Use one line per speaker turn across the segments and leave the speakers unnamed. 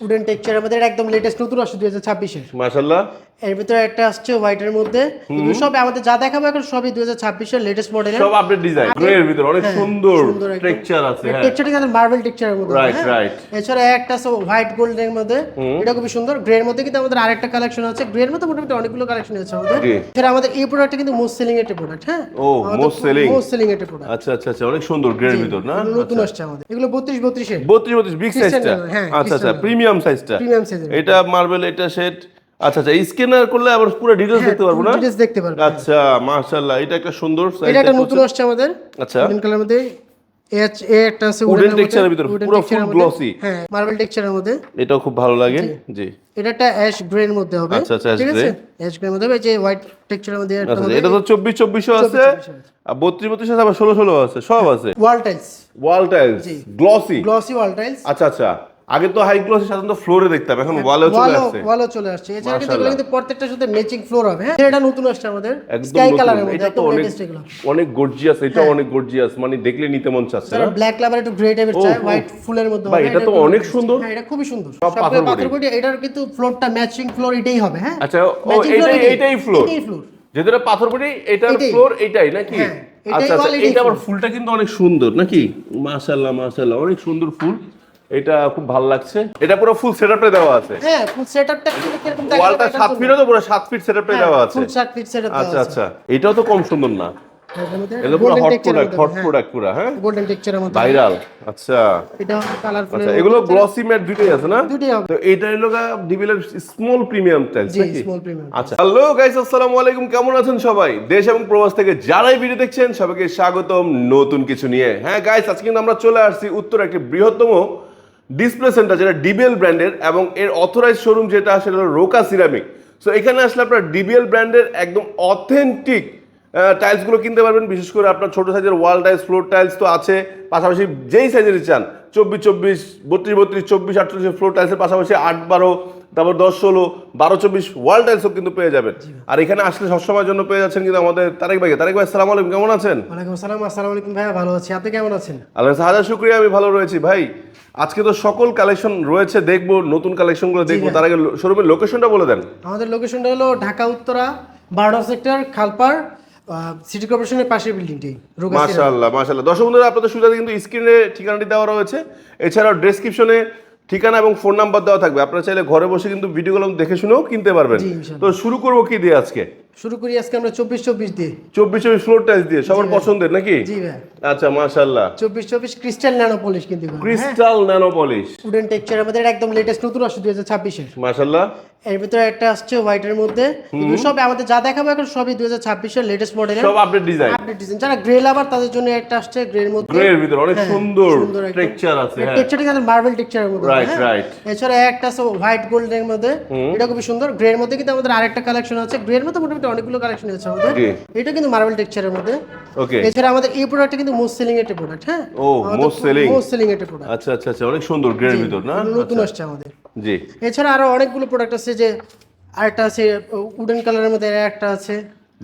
Wooden texture আমাদের একদম latest নতুন আসছে 2026 এর।
মাশাআল্লাহ।
এর ভিতরে একটা আসছে হোয়াইটের মধ্যে, এগুলো সব আমাদের যা দেখাবো এখন সবই 2026 এর লেটেস্ট মডেলের,
সব আপডেট ডিজাইন। গ্রে এর ভিতরে অনেক সুন্দর টেক্সচার আছে। হ্যাঁ,
টেক্সচারটা কিন্তু মার্বেল টেক্সচারের মধ্যে।
Right right.
এছাড়া একটা আছে হোয়াইট গোল্ডের মধ্যে, এটা খুব সুন্দর। গ্রে এর মধ্যে কিন্তু আমাদের আরেকটা কালেকশন আছে, গ্রে এর মধ্যে মোটামুটি অনেকগুলো কালেকশন আছে আমাদের। এছাড়া আমাদের এই প্রোডাক্টটা কিন্তু মোস্ট সেলিং একটা প্রোডাক্ট। হ্যাঁ,
ও মোস্ট সেলিং
একটা প্রোডাক্ট।
আচ্ছা আচ্ছা আচ্ছা, অনেক সুন্দর গ্রে এর ভিতর না?
নতুন আসছে আমাদের এগুলো 32 এর।
32 বিগ সাইজটা। আচ্ছা আচ্ছা, প্রিমিয়াম সাইজটা। এটা মার্বেল, এটা সেট। আচ্ছা আচ্ছা, স্ক্যানার করলে আবার পুরো ডিটেইলস দেখতে পারবো না?
ডিটেইলস দেখতে পারবো।
আচ্ছা মাশাআল্লাহ, এটা একটা সুন্দর সাইজ।
এটা একটা নতুন আসছে আমাদের।
আচ্ছা,
গ্রিন কালারের মধ্যে একটা আছে
উডেন টেক্সচারের ভিতর, পুরো ফুল গ্লসি।
হ্যাঁ, মার্বেল টেক্সচারের মধ্যে।
এটাও খুব ভালো লাগে। জি,
এটা একটা অ্যাশ গ্রে এর মধ্যে হবে।
আচ্ছা আচ্ছা,
ঠিক আছে, অ্যাশ গ্রে এর মধ্যে হবে, যে হোয়াইট টেক্সচারের মধ্যে একটা
আচ্ছা,
হবে।
এটা তো 24 আছে, আর 32 আছে, আবার 16 আছে, সব আছে।
Wall tiles
glossy
wall tiles.
আচ্ছা আচ্ছা, আগে তো হাই গ্লসি সাধারণত ফ্লোরে দেখতাম, এখন ওয়ালেও চলে আসছে।
এছাড়া কিন্তু এগুলো কিন্তু প্রত্যেকটার সাথে ম্যাচিং ফ্লোর হবে। হ্যাঁ, এটা নতুন আসছে আমাদের
একদম
স্কাই
নতুন।
কালারের মধ্যে,
এটা তো
একদম
অনেক
লেটেস্ট এগুলো।
অনেক গর্জিয়াস, এটা অনেক গর্জিয়াস, মানে দেখলে নিতে মন চাচ্ছে না?
ব্ল্যাক কালার একটু গ্রে টাইপের চাই, হোয়াইট ফুলের মধ্যে হবে।
এটা তো অনেক সুন্দর।
হ্যাঁ, এটা খুবই সুন্দর।
সব পাথর
বডি, এটার কিন্তু ফ্লোরটা ম্যাচিং ফ্লোর এটাই হবে। হ্যাঁ,
আচ্ছা, ও এইটাই ফ্লোর। যেটা পাথর বডি, এটার ফ্লোর এইটাই নাকি? আচ্ছা আচ্ছা, এটা আবার ফুলটা কিন্তু অনেক সুন্দর নাকি? মাশাআল্লাহ মাশাআল্লাহ, অনেক সুন্দর ফুল। এটা খুব ভালো লাগছে। এটা পুরো ফুল সেটআপে দেওয়া আছে।
হ্যাঁ, ফুল সেটআপটা কিন্তু কিরকম থাকে?
ওয়ালটা 7 ফিট, তো পুরো 7 ফিট সেটআপে দেওয়া আছে।
ফুল 7 ফিট সেটআপ দেওয়া আছে।
আচ্ছা আচ্ছা, এটাও তো কম সুন্দর না? এটা পুরো হট প্রোডাক্ট পুরো। হ্যাঁ,
গোল্ডেন টেক্সচারের মধ্যে
ভাইরাল। আচ্ছা,
এটা কালারফুল।
আচ্ছা, এগুলো গ্লসি ম্যাট দুটোই আছে না?
দুটোই হবে।
তো এইটা হলো ডিবিএল স্মল প্রিমিয়াম টাইলস নাকি?
Small premium.
আচ্ছা, হ্যালো গাইস, আসসালামু আলাইকুম। কেমন আছেন সবাই? দেশ এবং প্রবাস থেকে যারাই ভিডিও দেখছেন সবাইকে স্বাগতম নতুন কিছু নিয়ে। হ্যাঁ গাইস, আজকে কিন্তু আমরা চলে আসছি উত্তর একটি বৃহত্তম ডিসপ্লে সেন্টার, যেটা ডিবিএল ব্র্যান্ডের, এবং এর অথরাইজ শোরুম যেটা সেটা হলো রোকা সিরামিক। সো এখানে আসলে আপনার ডিবিএল ব্র্যান্ডের একদম অথেন্টিক টাইলসগুলো কিনতে পারবেন। বিশেষ করে আপনার ছোট সাইজের ওয়াল টাইলস, ফ্লোর টাইলস তো আছে, পাশাপাশি যেই সাইজের চান 24-24, 32-32, 24-48 ফ্লোর টাইলসের পাশাপাশি 8-12, তারপর 10-16, 12-24 ওয়াল টাইলসও কিন্তু পেয়ে যাবেন। আর এখানে আসলে সবসময়ের জন্য পেয়ে যাচ্ছেন কিন্তু আমাদের তারেক ভাই। তারেক ভাই, আসসালামু আলাইকুম, কেমন আছেন?
ওয়ালাইকুম আসসালাম। আসসালামু আলাইকুম ভাইয়া, ভালো আছি, আপনি কেমন আছেন?
আল্লাহ হাজার শুকরিয়া, আমি ভালো রয়েছি ভাই। আজকে তো সকল কালেকশন রয়েছে, দেখবো নতুন কালেকশনগুলো দেখবো। তার আগে শোরুমের লোকেশনটা বলে দেন।
আমাদের লোকেশনটা হলো ঢাকা উত্তরা 12 সেক্টর, খালপাড়, সিটি কর্পোরেশনের পাশের বিল্ডিংটাই।
মাশাআল্লাহ মাশাআল্লাহ। দর্শক বন্ধুরা, আপনাদের সুবিধাতে কিন্তু স্ক্রিনে ঠিকানাটি দেওয়া রয়েছে, এছাড়াও ডেসক্রিপশনে ঠিকানা এবং ফোন নাম্বার দেওয়া থাকবে। আপনারা চাইলে ঘরে বসে কিন্তু ভিডিওগুলো দেখে শুনেও কিনতে পারবেন। তো শুরু করবো কি দিয়ে আজকে?
শুরু করি আজকে আমরা 24-24 দিয়ে।
24-24 ফ্লোর টাইলস দিয়ে, সবার পছন্দের নাকি?
জি ভাই।
আচ্ছা মাশাআল্লাহ,
24-24 ক্রিস্টাল ন্যানো পলিশ কিন্তু।
Crystal nano polish
wooden texture আমাদের একদম লেটেস্ট নতুন আসছে 2026 এর।
মাশাআল্লাহ।
এর ভিতরে একটা আসছে হোয়াইটের মধ্যে, এগুলো সব আমাদের যা দেখাবো এখন সবই 2026 এর লেটেস্ট মডেলের,
সব আপডেট ডিজাইন।
যারা গ্রে লাভার তাদের জন্য একটা আসছে গ্রে এর মধ্যে।
গ্রে এর ভিতর অনেক সুন্দর টেক্সচার আছে। হ্যাঁ,
টেক্সচারটা কিন্তু মার্বেল টেক্সচারের মধ্যে।
Right right.
এছাড়া একটা আছে হোয়াইট গোল্ডের মধ্যে, এটা খুব সুন্দর। গ্রে এর মধ্যে কিন্তু আমাদের আরেকটা কালেকশন আছে, গ্রে এর মধ্যে মোটামুটি অনেকগুলো কালেকশন আছে আমাদের। এটা কিন্তু মার্বেল টেক্সচারের মধ্যে।
ওকে।
এছাড়া আমাদের এই প্রোডাক্টটা কিন্তু মোস্ট সেলিং একটা প্রোডাক্ট। হ্যাঁ,
ও মোস্ট সেলিং
একটা প্রোডাক্ট।
আচ্ছা আচ্ছা আচ্ছা, অনেক সুন্দর গ্রে এর ভিতর না?
নতুন আসছে আমাদের।
জি।
এছাড়া আরো অনেকগুলো প্রোডাক্ট আছে, যে আরেকটা আছে উডেন কালারের মধ্যে, একটা আছে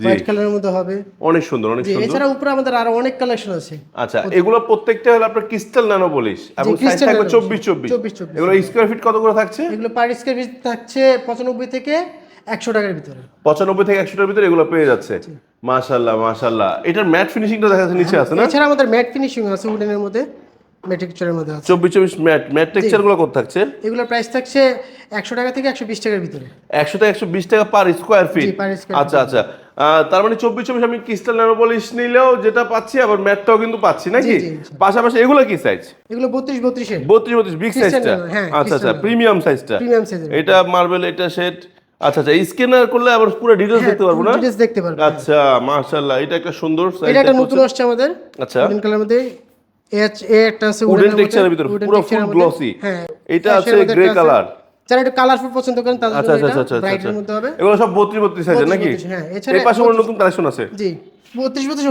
হোয়াইট কালারের মধ্যে হবে।
অনেক সুন্দর অনেক সুন্দর।
এছাড়া উপরে আমাদের আরো অনেক কালেকশন আছে।
আচ্ছা, এগুলো প্রত্যেকটা হলো আপনার ক্রিস্টাল ন্যানো পলিশ, এবং সাইজ থাকবে 24-24। এগুলো স্কয়ার ফিট কত করে থাকছে?
এগুলো পার স্কয়ার ফিট থাকছে 95 থেকে 100 টাকার ভিতরে।
95 থেকে 100 টাকার ভিতরে এগুলো পেয়ে যাচ্ছে। মাশাআল্লাহ মাশাআল্লাহ। এটার ম্যাট ফিনিশিংটা দেখা যাচ্ছে নিচে আছে না?
এছাড়া আমাদের ম্যাট ফিনিশিং আছে উডেনের মধ্যে, ম্যাট টেক্সচারের মধ্যে আছে।
24-24 ম্যাট টেক্সচারগুলো কত থাকছে?
এগুলোর প্রাইস থাকছে 100 টাকা থেকে 120 টাকার ভিতরে।
100 থেকে 120 টাকা পার স্কয়ার ফিট।
জি, পার স্কয়ার।
আচ্ছা আচ্ছা, তার মানে 24-24 আমি ক্রিস্টাল ন্যানো পলিশ নিলেও যেটা পাচ্ছি, আবার ম্যাটটাও কিন্তু পাচ্ছি নাকি? পাশাপাশি এগুলো কি সাইজ?
এগুলো 32-32 এর।
32-32 বিগ সাইজটা। আচ্ছা আচ্ছা, প্রিমিয়াম সাইজটা। এটা মার্বেল, এটা সেট। আচ্ছা আচ্ছা, স্ক্যানার করলে আবার পুরো ডিটেইলস দেখতে পারবো না?
ডিটেইলস দেখতে পারবো।
আচ্ছা মাশাআল্লাহ, এটা একটা সুন্দর সাইজ।
এটা একটা নতুন আসছে আমাদের।
আচ্ছা,
উডেন কালারের মধ্যে একটা আছে
উডেন টেক্সচারের ভিতর, পুরো ফুল গ্লসি।
হ্যাঁ,
এটা আছে গ্রে কালার।
যারা একটু কালারফুল পছন্দ করেন তাদের জন্য এটা ব্রাইটের মধ্যে হবে।
এগুলো সব 32-32 সাইজের নাকি?
হ্যাঁ, এছাড়া
এই পাশে কোনো নতুন কালেকশন আছে?
জি, 32-32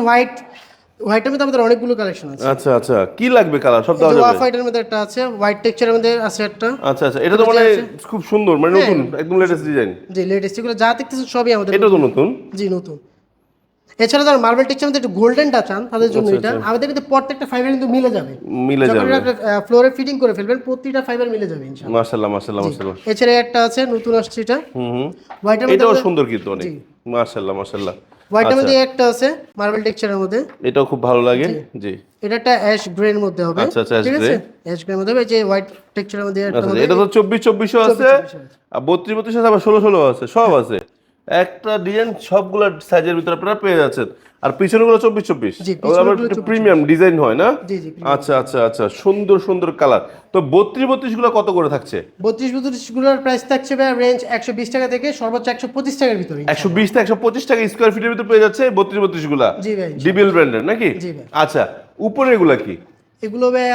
হোয়াইটের মধ্যে আমাদের অনেকগুলো কালেকশন আছে।
আচ্ছা আচ্ছা, কি লাগবে কালার? সব দেওয়া যাবে?
অফ হোয়াইটের মধ্যে একটা আছে, হোয়াইট টেক্সচারের মধ্যে আছে একটা।
আচ্ছা আচ্ছা, এটা তো মানে খুব সুন্দর, মানে নতুন একদম লেটেস্ট ডিজাইন।
জি, লেটেস্ট, এগুলো যা দেখতেছেন সবই আমাদের।
এটা তো নতুন।
জি, নতুন। এছাড়া যারা মার্বেল টেক্সচার মধ্যে একটু গোল্ডেনটা চান তাদের জন্য এটা আমাদের কিন্তু প্রত্যেকটা ফাইবার কিন্তু মিলে যাবে যখন আপনি ফ্লোরে ফিটিং করে ফেলবেন প্রতিটা ফাইবার মিলে যাবে ইনশাআল্লাহ।
মাশাআল্লাহ মাশাআল্লাহ মাশাআল্লাহ।
এছাড়া একটা আছে নতুন আসছে এটা হোয়াইটের মধ্যে,
এটাও সুন্দর কিন্তু অনেক, মাশাআল্লাহ মাশাআল্লাহ।
হোয়াইটের মধ্যে একটা আছে মার্বেল টেক্সচারের মধ্যে,
এটাও খুব ভালো লাগে। জি,
এটা একটা অ্যাশ গ্রের মধ্যে হবে।
আচ্ছা আচ্ছা,
ঠিক আছে, অ্যাশ গ্রের মধ্যে হবে, যে হোয়াইট টেক্সচারের মধ্যে একটা
আচ্ছা, এটা তো 24-24 আছে, আর 32-32 আছে, আবার 16-16 আছে, সব আছে। একটা ডিজাইন সবগুলা সাইজের ভিতরে আপনারা পেয়ে যাচ্ছেন। আর পিছনগুলো 24-24, আবার একটু প্রিমিয়াম ডিজাইন হয় না?
জি জি।
আচ্ছা আচ্ছা আচ্ছা, সুন্দর সুন্দর কালার। তো 32-32 গুলো কত করে থাকছে?
32-32 গুলোর প্রাইস থাকছে ভাই রেঞ্জ 120 টাকা থেকে সর্বোচ্চ 125 টাকার ভিতরে।
120 থেকে 125 টাকা স্কয়ার ফিটের ভিতরে পেয়ে যাচ্ছে 32-32 গুলা।
জি ভাই,
ডিবিএল ব্র্যান্ডের নাকি?
জি ভাই।
আচ্ছা, উপরে এগুলা কি?
এগুলো ভাই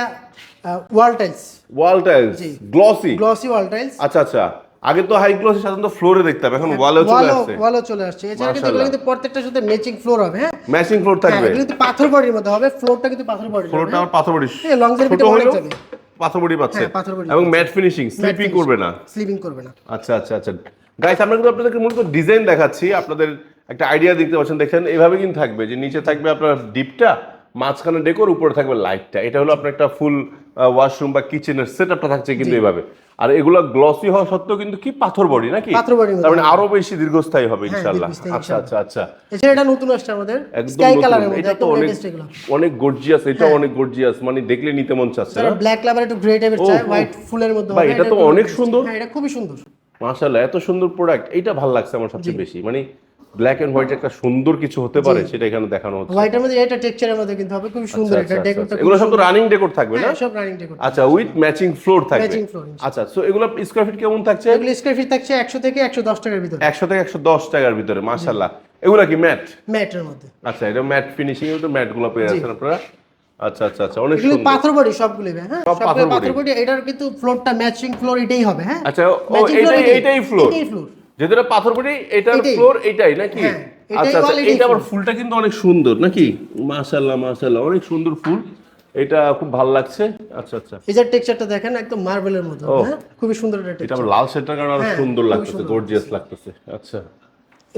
wall tiles.
Wall tiles, glossy
wall tiles.
আচ্ছা আচ্ছা, আগে তো হাই গ্লসি সাধারণত ফ্লোরে দেখতাম, এখন ওয়ালেও চলে আসছে।
ওয়ালও চলে আসছে। এছাড়া কিন্তু এগুলো কিন্তু প্রত্যেকটার সাথে ম্যাচিং ফ্লোর হবে। হ্যাঁ,
ম্যাচিং ফ্লোর থাকবে।
এগুলো কিন্তু পাথর বডির মধ্যে হবে, ফ্লোরটা কিন্তু পাথর বডির।
ফ্লোরটা আর পাথর বডি,
এই লং এর ভিতরে অনেক যাবে।
পাথর বডি পাচ্ছে,
পাথর বডি
এবং ম্যাট ফিনিশিং, স্লিপিং করবে না।
স্লিপিং করবে না।
আচ্ছা আচ্ছা আচ্ছা গাইস, আমরা কিন্তু আপনাদেরকে মূলত ডিজাইন দেখাচ্ছি, আপনাদের একটা আইডিয়া দিতে পারছেন। দেখেন এভাবে কিন্তু থাকবে, যে নিচে থাকবে আপনার ডিপটা, মাঝখানে ডেকোর, উপরে থাকবে লাইটটা। এটা হলো আপনার একটা ফুল ওয়াশরুম বা কিচেনের সেটআপটা থাকছে কিন্তু এভাবে। আর এগুলো গ্লসি হওয়া সত্ত্বেও কিন্তু কি পাথর বডি নাকি?
পাথর বডি,
তার মানে আরো বেশি দীর্ঘস্থায়ী হবে ইনশাআল্লাহ। আচ্ছা আচ্ছা আচ্ছা।
এছাড়া এটা নতুন আসছে আমাদের
স্কাই কালারের মধ্যে, একদম লেটেস্ট। এগুলো অনেক গর্জিয়াস, এটাও অনেক গর্জিয়াস, মানে দেখলে নিতে মন চাচ্ছে না?
ব্ল্যাক কালার একটু গ্রে টাইপের চাই, হোয়াইট ফুলের মধ্যে হবে।
এটা তো অনেক সুন্দর।
হ্যাঁ, এটা খুবই সুন্দর
মাশাআল্লাহ, এত সুন্দর প্রোডাক্ট। এটা ভালো লাগছে আমার সবচেয়ে বেশি, মানে ব্ল্যাক এন্ড হোয়াইট একটা সুন্দর কিছু হতে পারে সেটা এখানে দেখানো হচ্ছে।
হোয়াইটের মধ্যে এটা টেক্সচারের মধ্যে কিন্তু হবে খুবই সুন্দর। এটা ডেকোরটা
এগুলো সব তো রানিং ডেকোর থাকবে না?
সব রানিং ডেকোর।
আচ্ছা, উইথ ম্যাচিং ফ্লোর থাকবে।
Matching floor.
আচ্ছা, সো এগুলো স্কয়ার ফিট কেমন থাকছে?
এগুলো স্কয়ার ফিট থাকছে 100 থেকে 110 টাকার ভিতরে।
100 থেকে 110 টাকার ভিতরে, মাশাআল্লাহ। এগুলো কি ম্যাট?
ম্যাটের মধ্যে।
আচ্ছা, এটা ম্যাট ফিনিশিং এর তো ম্যাট গুলো পেয়ে যাচ্ছেন আপনারা। আচ্ছা আচ্ছা আচ্ছা, অনেক
এগুলো
সুন্দর।
পাথর বডি সবগুলো। হ্যাঁ,
সব
পাথর বডি। এটার কিন্তু ফ্লোরটা ম্যাচিং ফ্লোর এটাই হবে। হ্যাঁ,
আচ্ছা, এটাই ফ্লোর। যেটা পাথর বডি, এটার ফ্লোর এটাই নাকি? আচ্ছা আচ্ছা, এটা আবার ফুলটা কিন্তু অনেক সুন্দর নাকি? মাশাআল্লাহ মাশাআল্লাহ, অনেক সুন্দর ফুল, এটা খুব ভালো লাগছে। আচ্ছা আচ্ছা,
এই যে টেক্সচারটা দেখেন, একদম মার্বেলের মতো। হ্যাঁ, খুবই সুন্দর এটা টেক্সচার।
এটা আবার লাল শেডটার কারণে আরো সুন্দর লাগতেছে, গর্জিয়াস লাগতেছে। আচ্ছা,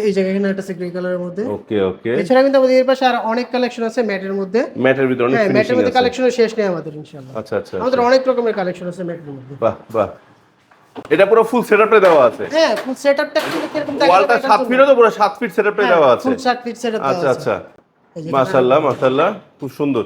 এই জায়গায় এখানে একটা গ্রে কালারের মধ্যে।
ওকে ওকে।
এছাড়া কিন্তু আমাদের এর পাশে আর অনেক কালেকশন আছে ম্যাটের মধ্যে।
ম্যাটের ভিতরে অনেক ফিনিশিং আছে।
ম্যাটের মধ্যে কালেকশনের শেষ নেই আমাদের ইনশাআল্লাহ।
আচ্ছা আচ্ছা,
আমাদের অনেক রকমের কালেকশন আছে ম্যাটের মধ্যে।
বাহ বাহ, এটা পুরো ফুল সেটআপে দেওয়া আছে।
হ্যাঁ, ফুল সেটআপটা কিন্তু কিরকম দেখা যায়?
ওয়ালটা 7 ফিটও তো, পুরো 7 ফিট সেটআপে দেওয়া আছে।
ফুল 7 ফিট সেটআপ দেওয়া আছে।
আচ্ছা আচ্ছা, মাশাআল্লাহ মাশাআল্লাহ, খুব সুন্দর।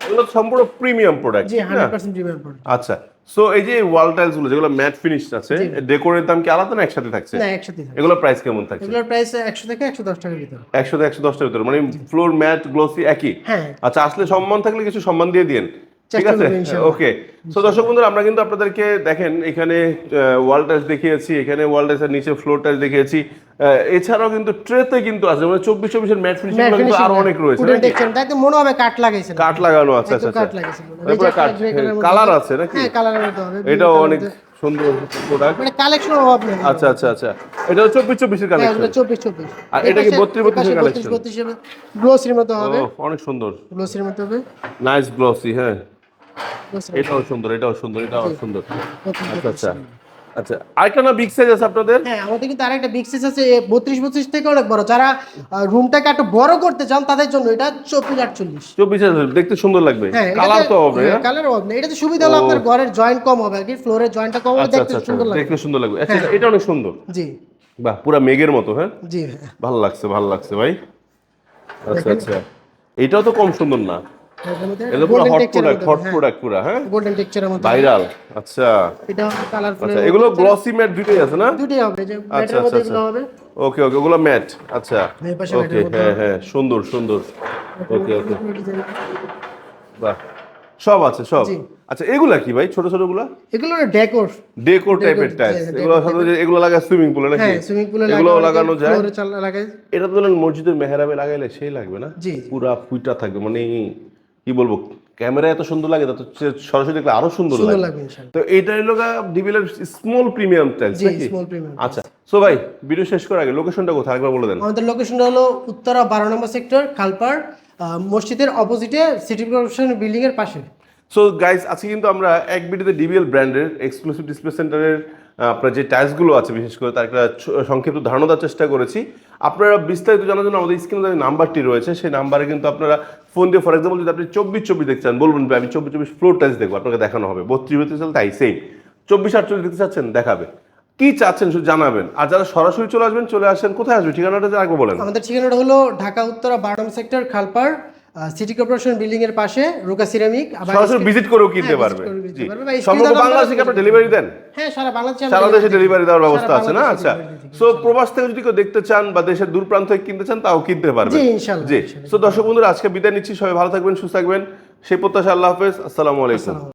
এগুলো সম্পূর্ণ প্রিমিয়াম প্রোডাক্ট।
জি, 100% প্রিমিয়াম প্রোডাক্ট।
আচ্ছা, সো এই যে ওয়াল টাইলস গুলো যেগুলো ম্যাট ফিনিশ আছে, ডেকোরের দাম কি আলাদা না একসাথে থাকছে?
না, একসাথে থাকে।
এগুলোর প্রাইস কেমন থাকছে?
এগুলোর প্রাইস 100 থেকে 110 টাকার ভিতরে।
100 থেকে 110 টাকার ভিতরে, মানে ফ্লোর ম্যাট গ্লসি একই?
হ্যাঁ।
আচ্ছা, আসলে সম্মান থাকলে কিছু সম্মান দিয়ে দিন, ঠিক আছে? ওকে। সো দর্শক বন্ধুরা, আমরা কিন্তু আপনাদেরকে দেখেন এখানে ওয়াল টাইলস দেখিয়েছি, এখানে ওয়াল টাইলসের নিচে ফ্লোর টাইলস দেখিয়েছি, এছাড়াও কিন্তু ট্রেতে কিন্তু আছে, মানে 24-24 এর ম্যাট ফিনিশিং কিন্তু আরো অনেক রয়েছে।
পুরো দেখছেন, দেখতে মনে হবে কাট লাগাইছে,
কাট লাগানো আছে। আচ্ছা
কাট
আচ্ছা,
লাগাইছে।
এরপর কাট কালার আছে নাকি?
হ্যাঁ, কালারের মধ্যে হবে।
এটাও অনেক সুন্দর প্রোডাক্ট,
মানে কালেকশন অভাব নেই।
আচ্ছা আচ্ছা আচ্ছা, এটা 24-24 এর কালেকশন।
এগুলো 24-24।
আর এটা কি 32-32 এর কালেকশন?
32-32 গ্লোসির মতো হবে।
অনেক সুন্দর
গ্লোসির মতো হবে।
Nice glossy. হ্যাঁ, এটাও সুন্দর, এটাও সুন্দর, এটাও সুন্দর। আচ্ছা আচ্ছা আচ্ছা, আরেকটা না বিগ সাইজ আছে আপনাদের?
হ্যাঁ, আমাদের কিন্তু আরেকটা বিগ সাইজ আছে 32-32 থেকে অনেক বড়। যারা রুমটাকে একটু বড় করতে চান তাদের জন্য এটা 24-48।
24 দেখতে সুন্দর লাগবে। কালার তো হবে না?
কালার হবে না। এটাতে সুবিধা হলো আপনার ঘরের জয়েন্ট কম হবে, আর কি ফ্লোরের জয়েন্টটা কম হবে, দেখতে সুন্দর লাগবে।
দেখতে সুন্দর লাগবে। আচ্ছা, এটা অনেক সুন্দর।
জি,
বাহ, পুরো মেঘের মতো। হ্যাঁ
জি,
ভালো লাগছে, ভালো লাগছে ভাই। আচ্ছা আচ্ছা, এটাও তো কম সুন্দর না? এটা পুরো হট প্রোডাক্ট পুরো। হ্যাঁ,
গোল্ডেন টেক্সচারের মধ্যে
ভাইরাল। আচ্ছা
এটা কালারফুল।
আচ্ছা, এগুলো গ্লসি ম্যাট দুটোই আছে না?
দুটোই হবে, যে
আচ্ছা
ম্যাটের মধ্যে
আচ্ছা,
এগুলো হবে।
ওকে ওকে, ওগুলো ম্যাট। আচ্ছা
এই পাশে
ওকে, হ্যাঁ হ্যাঁ, সুন্দর সুন্দর। ওকে ওকে, বাহ, সব আছে সব। আচ্ছা, এগুলা কি ভাই, ছোট ছোট গুলা?
এগুলো ডেকোর
টাইপের টাইলস। এগুলো সাধারণত এগুলো লাগায় সুইমিং পুলে নাকি?
হ্যাঁ, সুইমিং পুলে
এগুলো লাগানো যায়।
ফ্লোরে লাগায়।
এটা তো ধরেন মসজিদের মেহরাবে লাগাইলে সেই লাগবে না?
জি,
পুরা ফুইটা থাকবে, মানে কি বলবো, ক্যামেরা এত সুন্দর লাগে, তো সরাসরি দেখলে আরো সুন্দর লাগবে ইনশাআল্লাহ। তো এটা হলো ডিবিএল এর স্মল প্রিমিয়াম টাইলস নাকি?
Small premium.
আচ্ছা, সো ভাই ভিডিও শেষ করার আগে লোকেশনটা কোথায় একবার বলে দেন।
আমাদের লোকেশনটা হলো উত্তরা 12 নম্বর সেক্টর, খালপাড় মসজিদের অপোজিটে, সিটি কর্পোরেশন বিল্ডিং এর পাশে।
সো গাইস, আজকে কিন্তু আমরা এক ভিডিওতে ডিবিএল ব্র্যান্ডের এক্সক্লুসিভ ডিসপ্লে সেন্টারের আপনার যে টাইলসগুলো আছে বিশেষ করে তার একটা সংক্ষিপ্ত ধারণা দেওয়ার চেষ্টা করেছি। আপনারা বিস্তারিত জানার জন্য আমাদের স্ক্রিনে যে নাম্বারটি রয়েছে সেই নাম্বারে কিন্তু আপনারা ফোন দিয়ে, ফর এক্সাম্পল যদি আপনি 24-24 দেখতে চান, বলবেন ভাই আমি 24-24 ফ্লোর টাইলস দেখবো, আপনাকে দেখানো হবে। 32 দেখতে চান তাই সেম, 24-48 দেখতে চাচ্ছেন দেখাবে। কি চাচ্ছেন শুধু জানাবেন। আর যারা সরাসরি চলে আসবেন, চলে আসেন। কোথায় আসবে ঠিকানাটা আগে বলেন।
আমাদের ঠিকানাটা হলো ঢাকা উত্তরা 12 নম্বর সেক্টর, খালপাড়, সিটি কর্পোরেশন বিল্ডিং এর পাশে, রুকা সিরামিক।
সরাসরি ভিজিট করেও কিনতে পারবে। জি, সমগ্র বাংলাদেশে কি আপনারা ডেলিভারি দেন?
হ্যাঁ,
সারা দেশে ডেলিভারি দেওয়ার ব্যবস্থা আছে না? আচ্ছা, সো প্রবাস থেকে যদি কেউ দেখতে চান বা দেশের দূর প্রান্ত থেকে কিনতে চান তাও কিনতে পারবে।
জি, ইনশাআল্লাহ।
জি, সো দর্শক বন্ধুরা আজকে বিদায় নিচ্ছি, সবাই ভালো থাকবেন, সুস্থ থাকবেন, সেই প্রত্যাশা। আল্লাহ হাফেজ, আসসালামু আলাইকুম।